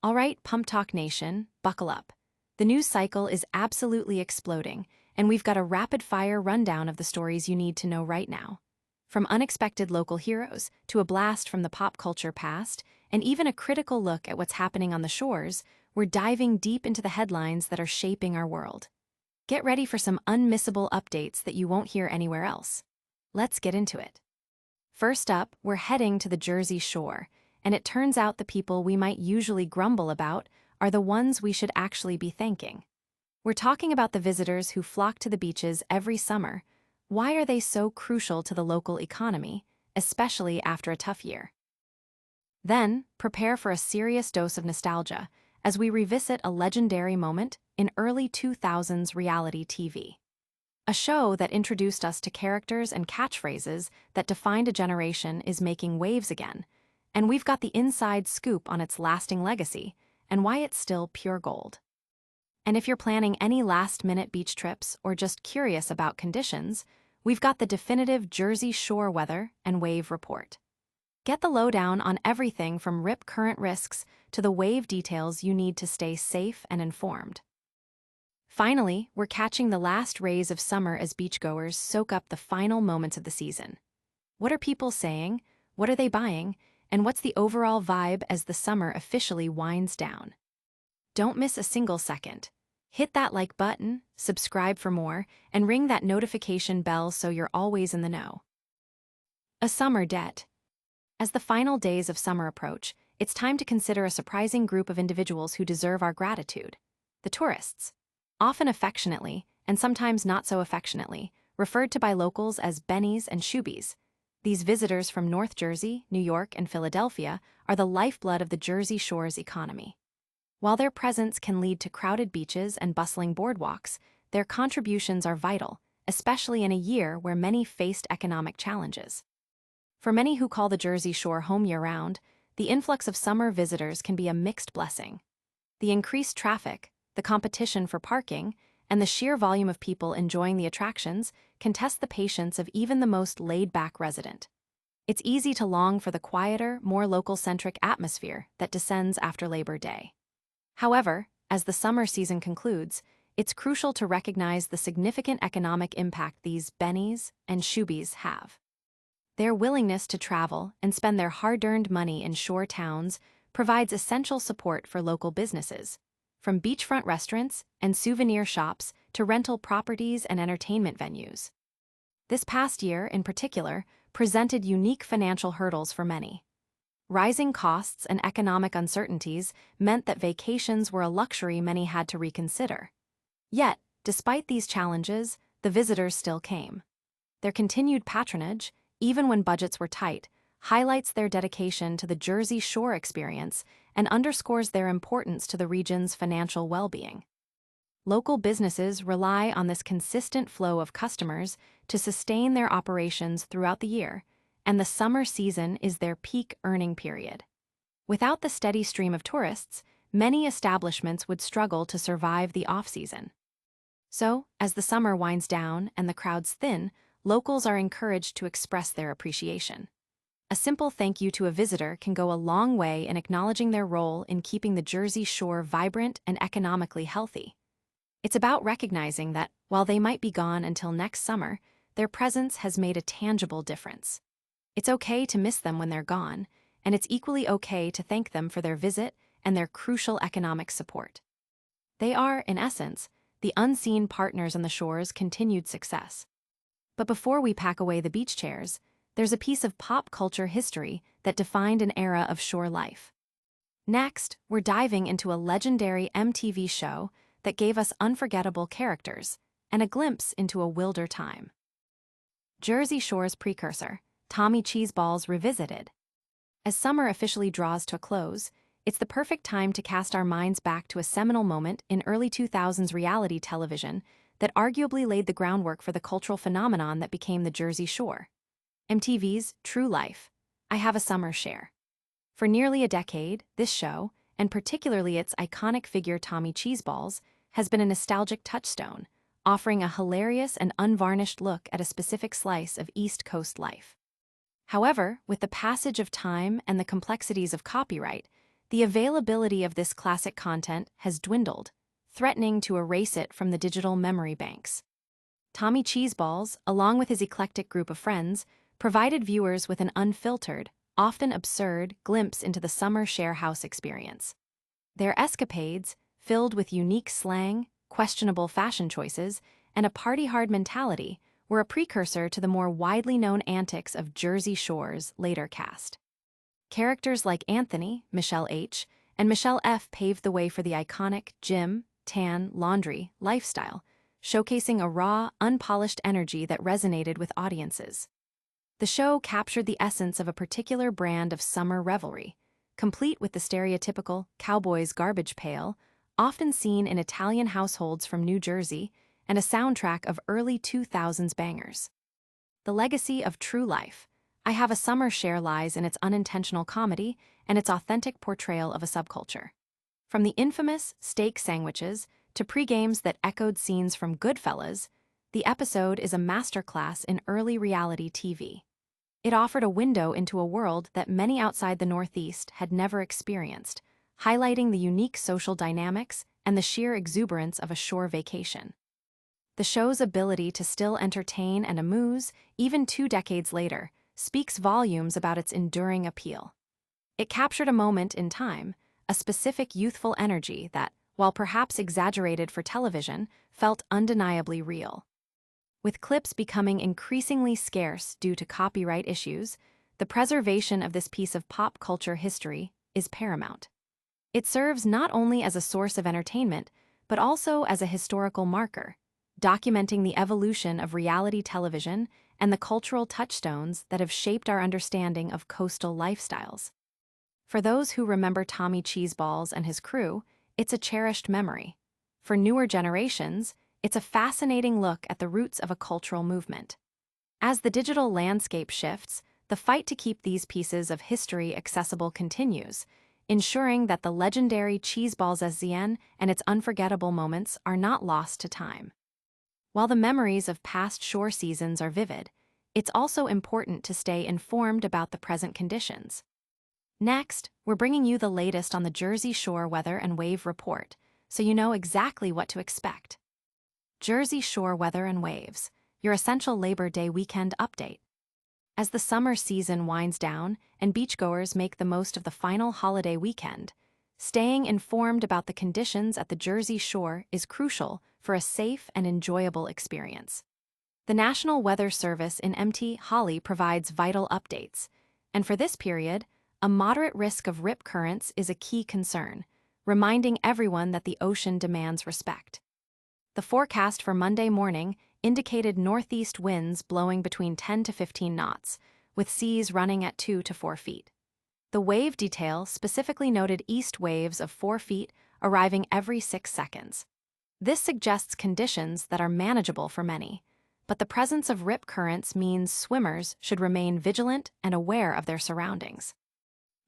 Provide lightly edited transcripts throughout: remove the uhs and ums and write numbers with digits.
All right, Pump Talk Nation, buckle up. The news cycle is absolutely exploding, and we've got a rapid-fire rundown of the stories you need to know right now. From unexpected local heroes to a blast from the pop culture past, and even a critical look at what's happening on the shores, we're diving deep into the headlines that are shaping our world. Get ready for some unmissable updates that you won't hear anywhere else. Let's get into it. First up, we're heading to the Jersey Shore, and it turns out the people we might usually grumble about are the ones we should actually be thanking. We're talking about the visitors who flock to the beaches every summer. Why are they so crucial to the local economy, especially after a tough year? Then, prepare for a serious dose of nostalgia as we revisit a legendary moment in early 2000s reality TV. A show that introduced us to characters and catchphrases that defined a generation is making waves again, and we've got the inside scoop on its lasting legacy and why it's still pure gold. And if you're planning any last-minute beach trips or just curious about conditions, we've got the definitive Jersey Shore weather and wave report. Get the lowdown on everything from rip current risks to the wave details you need to stay safe and informed. Finally, we're catching the last rays of summer as beachgoers soak up the final moments of the season. What are people saying? What are they buying? And what's the overall vibe as the summer officially winds down? Don't miss a single second. Hit that like button, subscribe for more, and ring that notification bell so you're always in the know. A summer debt. As the final days of summer approach, it's time to consider a surprising group of individuals who deserve our gratitude: the tourists. Often affectionately, and sometimes not so affectionately, referred to by locals as bennies and shoobies. These visitors from North Jersey, New York, and Philadelphia are the lifeblood of the Jersey Shore's economy. While their presence can lead to crowded beaches and bustling boardwalks, their contributions are vital, especially in a year where many faced economic challenges. For many who call the Jersey Shore home year-round, the influx of summer visitors can be a mixed blessing. The increased traffic, the competition for parking, and the sheer volume of people enjoying the attractions can test the patience of even the most laid-back resident. It's easy to long for the quieter, more local-centric atmosphere that descends after Labor Day. However, as the summer season concludes, it's crucial to recognize the significant economic impact these bennies and shoobies have. Their willingness to travel and spend their hard-earned money in shore towns provides essential support for local businesses, from beachfront restaurants and souvenir shops to rental properties and entertainment venues. This past year, in particular, presented unique financial hurdles for many. Rising costs and economic uncertainties meant that vacations were a luxury many had to reconsider. Yet, despite these challenges, the visitors still came. Their continued patronage, even when budgets were tight, highlights their dedication to the Jersey Shore experience and underscores their importance to the region's financial well-being. Local businesses rely on this consistent flow of customers to sustain their operations throughout the year, and the summer season is their peak earning period. Without the steady stream of tourists, many establishments would struggle to survive the off-season. So, as the summer winds down and the crowds thin, locals are encouraged to express their appreciation. A simple thank you to a visitor can go a long way in acknowledging their role in keeping the Jersey Shore vibrant and economically healthy. It's about recognizing that, while they might be gone until next summer, their presence has made a tangible difference. It's okay to miss them when they're gone, and it's equally okay to thank them for their visit and their crucial economic support. They are, in essence, the unseen partners in the shore's continued success. But before we pack away the beach chairs, there's a piece of pop culture history that defined an era of shore life. Next, we're diving into a legendary MTV show that gave us unforgettable characters and a glimpse into a wilder time. Jersey Shore's precursor, Tommy Cheeseballs Revisited. As summer officially draws to a close, it's the perfect time to cast our minds back to a seminal moment in early 2000s reality television that arguably laid the groundwork for the cultural phenomenon that became the Jersey Shore. MTV's True Life, I Have a Summer Share. For nearly a decade, this show, and particularly its iconic figure Tommy Cheeseballs, has been a nostalgic touchstone, offering a hilarious and unvarnished look at a specific slice of East Coast life. However, with the passage of time and the complexities of copyright, the availability of this classic content has dwindled, threatening to erase it from the digital memory banks. Tommy Cheeseballs, along with his eclectic group of friends, provided viewers with an unfiltered, often absurd, glimpse into the summer share house experience. Their escapades, filled with unique slang, questionable fashion choices, and a party-hard mentality, were a precursor to the more widely known antics of Jersey Shore's later cast. Characters like Anthony, Michelle H., and Michelle F. paved the way for the iconic gym, tan, laundry lifestyle, showcasing a raw, unpolished energy that resonated with audiences. The show captured the essence of a particular brand of summer revelry, complete with the stereotypical cowboy's garbage pail, often seen in Italian households from New Jersey, and a soundtrack of early 2000s bangers. The legacy of true life, I Have a Summer Share lies in its unintentional comedy and its authentic portrayal of a subculture. From the infamous steak sandwiches to pre-games that echoed scenes from Goodfellas, the episode is a masterclass in early reality TV. It offered a window into a world that many outside the Northeast had never experienced, highlighting the unique social dynamics and the sheer exuberance of a shore vacation. The show's ability to still entertain and amuse, even 2 decades later, speaks volumes about its enduring appeal. It captured a moment in time, a specific youthful energy that, while perhaps exaggerated for television, felt undeniably real. With clips becoming increasingly scarce due to copyright issues, the preservation of this piece of pop culture history is paramount. It serves not only as a source of entertainment, but also as a historical marker, documenting the evolution of reality television and the cultural touchstones that have shaped our understanding of coastal lifestyles. For those who remember Tommy Cheeseballs and his crew, it's a cherished memory. For newer generations, it's a fascinating look at the roots of a cultural movement. As the digital landscape shifts, the fight to keep these pieces of history accessible continues, ensuring that the legendary Cheeseballs SZN and its unforgettable moments are not lost to time. While the memories of past shore seasons are vivid, it's also important to stay informed about the present conditions. Next, we're bringing you the latest on the Jersey Shore weather and wave report, so you know exactly what to expect. Jersey Shore weather and waves, your essential Labor Day weekend update. As the summer season winds down and beachgoers make the most of the final holiday weekend, staying informed about the conditions at the Jersey Shore is crucial for a safe and enjoyable experience. The National Weather Service in Mt. Hawley provides vital updates, and for this period, a moderate risk of rip currents is a key concern, reminding everyone that the ocean demands respect. The forecast for Monday morning indicated northeast winds blowing between 10 to 15 knots, with seas running at 2 to 4 feet. The wave detail specifically noted east waves of 4 feet arriving every 6 seconds. This suggests conditions that are manageable for many, but the presence of rip currents means swimmers should remain vigilant and aware of their surroundings.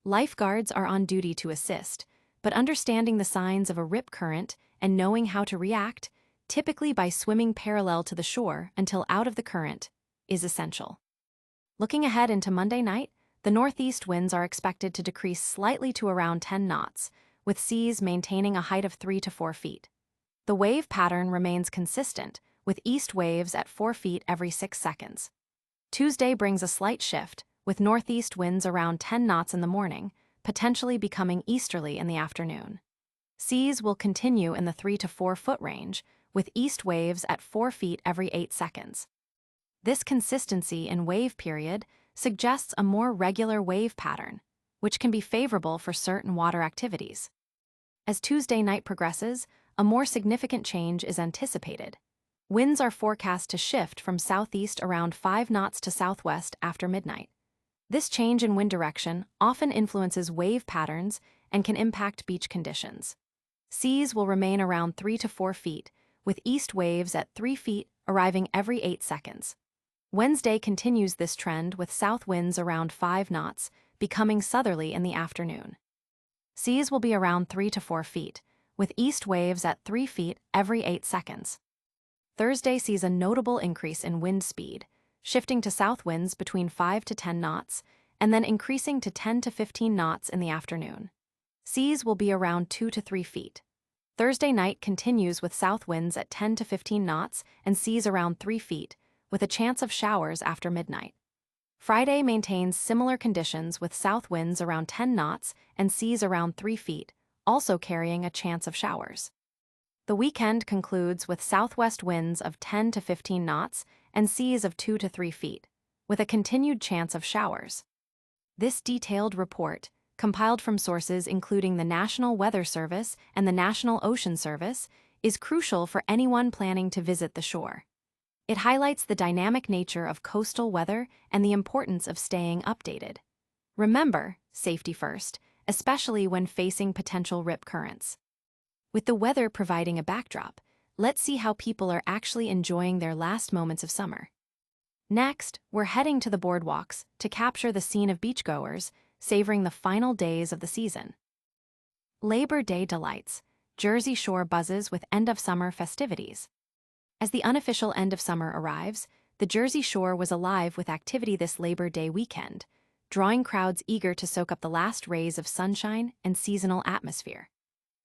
Lifeguards are on duty to assist, but understanding the signs of a rip current and knowing how to react, typically by swimming parallel to the shore until out of the current, is essential. Looking ahead into Monday night, the northeast winds are expected to decrease slightly to around 10 knots, with seas maintaining a height of 3 to 4 feet. The wave pattern remains consistent, with east waves at 4 feet every 6 seconds. Tuesday brings a slight shift, with northeast winds around 10 knots in the morning, potentially becoming easterly in the afternoon. Seas will continue in the 3 to 4 foot range, with east waves at 4 feet every 8 seconds. This consistency in wave period suggests a more regular wave pattern, which can be favorable for certain water activities. As Tuesday night progresses, a more significant change is anticipated. Winds are forecast to shift from southeast around 5 knots to southwest after midnight. This change in wind direction often influences wave patterns and can impact beach conditions. Seas will remain around 3 to 4 feet, with east waves at 3 feet arriving every 8 seconds. Wednesday continues this trend with south winds around 5 knots, becoming southerly in the afternoon. Seas will be around 3 to 4 feet, with east waves at 3 feet every 8 seconds. Thursday sees a notable increase in wind speed, shifting to south winds between 5 to 10 knots, and then increasing to 10 to 15 knots in the afternoon. Seas will be around 2 to 3 feet. Thursday night continues with south winds at 10 to 15 knots and seas around 3 feet, with a chance of showers after midnight. Friday maintains similar conditions with south winds around 10 knots and seas around 3 feet, also carrying a chance of showers. The weekend concludes with southwest winds of 10 to 15 knots and seas of 2 to 3 feet, with a continued chance of showers. This detailed report, compiled from sources including the National Weather Service and the National Ocean Service, is crucial for anyone planning to visit the shore. It highlights the dynamic nature of coastal weather and the importance of staying updated. Remember, safety first, especially when facing potential rip currents. With the weather providing a backdrop, let's see how people are actually enjoying their last moments of summer. Next, we're heading to the boardwalks to capture the scene of beachgoers, savoring the final days of the season. Labor Day delights. Jersey Shore buzzes with end-of-summer festivities. As the unofficial end of summer arrives, the Jersey Shore was alive with activity this Labor Day weekend, drawing crowds eager to soak up the last rays of sunshine and seasonal atmosphere.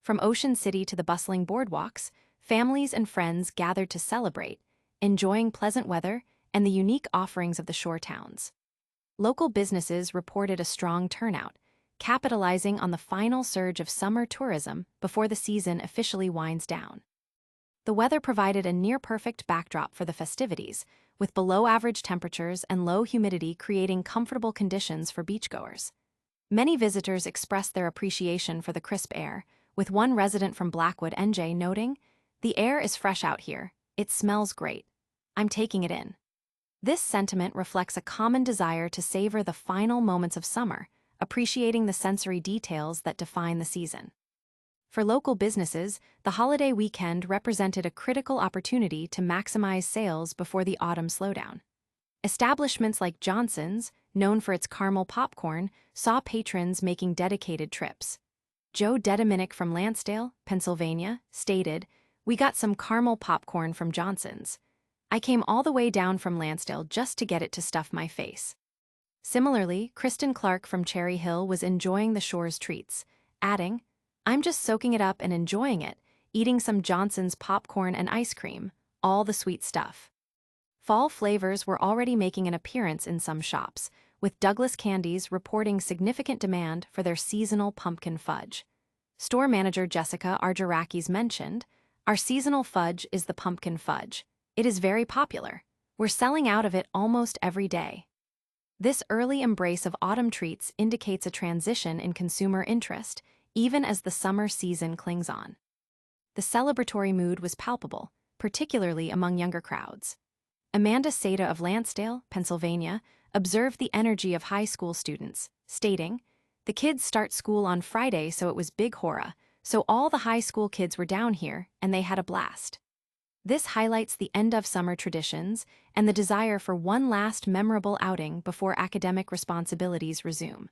From Ocean City to the bustling boardwalks, families and friends gathered to celebrate, enjoying pleasant weather and the unique offerings of the shore towns. Local businesses reported a strong turnout, capitalizing on the final surge of summer tourism before the season officially winds down. The weather provided a near-perfect backdrop for the festivities, with below-average temperatures and low humidity creating comfortable conditions for beachgoers. Many visitors expressed their appreciation for the crisp air, with one resident from Blackwood, NJ, noting, "The air is fresh out here. It smells great. I'm taking it in." This sentiment reflects a common desire to savor the final moments of summer, appreciating the sensory details that define the season. For local businesses, the holiday weekend represented a critical opportunity to maximize sales before the autumn slowdown. Establishments like Johnson's, known for its caramel popcorn, saw patrons making dedicated trips. Joe Dedeminick from Lansdale, Pennsylvania, stated, "We got some caramel popcorn from Johnson's. I came all the way down from Lansdale just to get it to stuff my face." Similarly, Kristen Clark from Cherry Hill was enjoying the shore's treats, adding, "I'm just soaking it up and enjoying it, eating some Johnson's popcorn and ice cream, all the sweet stuff." Fall flavors were already making an appearance in some shops, with Douglas Candies reporting significant demand for their seasonal pumpkin fudge. Store manager Jessica Argerakis mentioned, "Our seasonal fudge is the pumpkin fudge. It is very popular. We're selling out of it almost every day." This early embrace of autumn treats indicates a transition in consumer interest, even as the summer season clings on. The celebratory mood was palpable, particularly among younger crowds. Amanda Seda of Lansdale, Pennsylvania, observed the energy of high school students, stating, "The kids start school on Friday, so it was big hora, so all the high school kids were down here, and they had a blast." This highlights the end-of-summer traditions and the desire for one last memorable outing before academic responsibilities resume.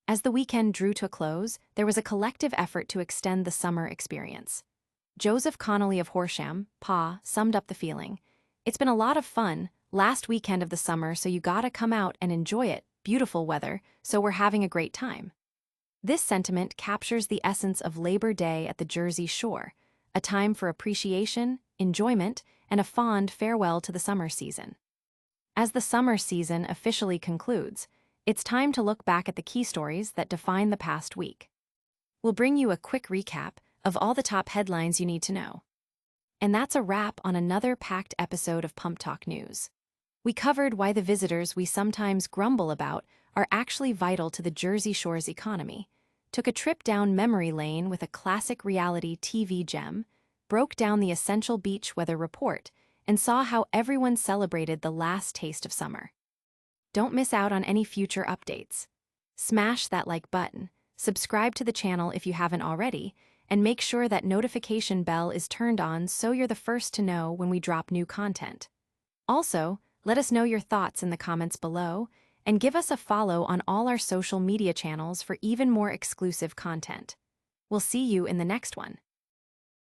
As the weekend drew to a close, there was a collective effort to extend the summer experience. Joseph Connolly of Horsham, Pa, summed up the feeling, "It's been a lot of fun, last weekend of the summer, so you gotta come out and enjoy it, beautiful weather, so we're having a great time." This sentiment captures the essence of Labor Day at the Jersey Shore, a time for appreciation, enjoyment, and a fond farewell to the summer season. As the summer season officially concludes, it's time to look back at the key stories that define the past week. We'll bring you a quick recap of all the top headlines you need to know. And that's a wrap on another packed episode of Pump Talk News. We covered why the visitors we sometimes grumble about are actually vital to the Jersey Shore's economy, took a trip down memory lane with a classic reality TV gem, broke down the essential beach weather report, and saw how everyone celebrated the last taste of summer. Don't miss out on any future updates. Smash that like button, subscribe to the channel if you haven't already, and make sure that notification bell is turned on so you're the first to know when we drop new content. Also, let us know your thoughts in the comments below, and give us a follow on all our social media channels for even more exclusive content. We'll see you in the next one.